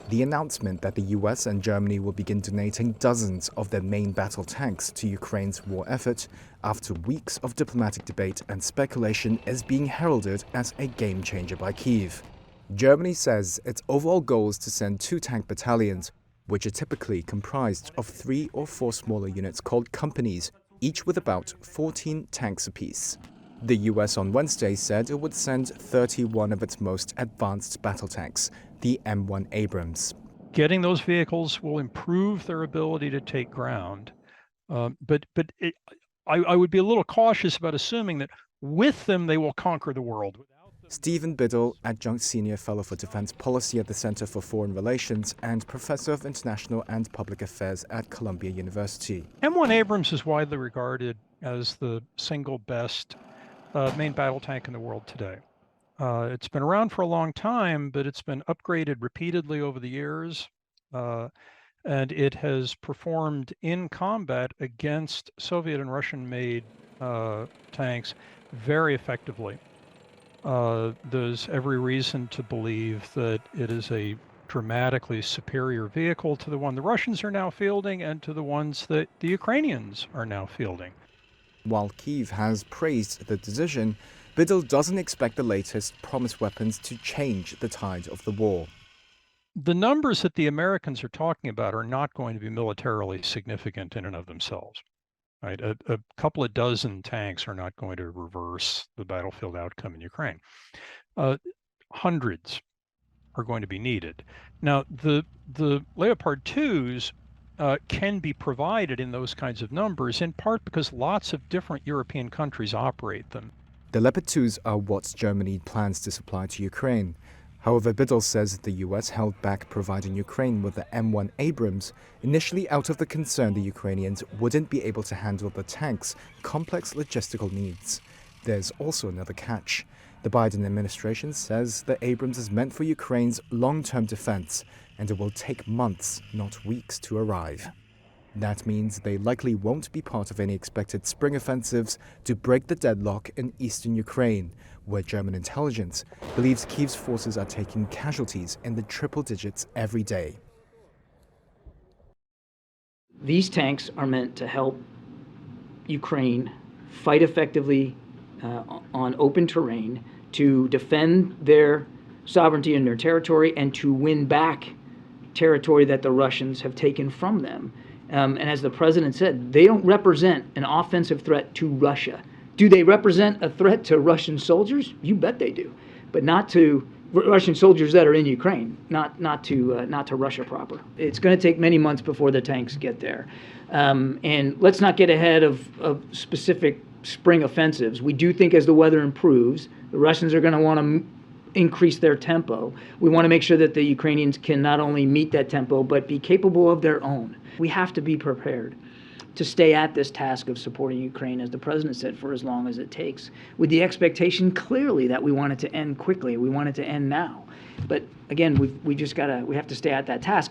The announcement that the US and Germany will begin donating dozens of their main battle tanks to Ukraine's war effort after weeks of diplomatic debate and speculation is being heralded as a game-changer by Kyiv. Germany says its overall goal is to send 2 tank battalions, which are typically comprised of 3 or 4 smaller units called companies, each with about 14 tanks apiece. The US on Wednesday said it would send 31 of its most advanced battle tanks, the M1 Abrams. Getting those vehicles will improve their ability to take ground, I would be a little cautious about assuming that with them they will conquer the world. Stephen Biddle, Adjunct Senior Fellow for Defense Policy at the Center for Foreign Relations and Professor of International and Public Affairs at Columbia University. M1 Abrams is widely regarded as the single best main battle tank in the world today. It's been around for a long time, but it's been upgraded repeatedly over the years, and it has performed in combat against Soviet and Russian-made tanks very effectively. There's every reason to believe that it is a dramatically superior vehicle to the one the Russians are now fielding and to the ones that the Ukrainians are now fielding. While Kyiv has praised the decision, Biddle doesn't expect the latest promised weapons to change the tide of the war. The numbers that the Americans are talking about are not going to be militarily significant in and of themselves. Right? A couple of dozen tanks are not going to reverse the battlefield outcome in Ukraine. Hundreds are going to be needed. Now, the Leopard 2s can be provided in those kinds of numbers, in part because lots of different European countries operate them. The Leopard 2s are what Germany plans to supply to Ukraine. However, Biddle says the US held back providing Ukraine with the M1 Abrams, initially out of the concern the Ukrainians wouldn't be able to handle the tank's complex logistical needs. There's also another catch. The Biden administration says the Abrams is meant for Ukraine's long-term defense, and it will take months, not weeks, to arrive. That means they likely won't be part of any expected spring offensives to break the deadlock in eastern Ukraine, where German intelligence believes Kyiv's forces are taking casualties in the triple digits every day. These tanks are meant to help Ukraine fight effectively on open terrain, to defend their sovereignty and their territory, and to win back territory that the Russians have taken from them. And as the president said, they don't represent an offensive threat to Russia. Do they represent a threat to Russian soldiers? You bet they do, but not to Russian soldiers that are in Ukraine, not to Russia proper. It's going to take many months before the tanks get there, and let's not get ahead of specific spring offensives. We do think as the weather improves, the Russians are going to want to increase their tempo. We want to make sure that the Ukrainians can not only meet that tempo, but be capable of their own. We have to be prepared to stay at this task of supporting Ukraine, as the president said, for as long as it takes, with the expectation clearly that we want it to end quickly. We want it to end now. But again, we have to stay at that task.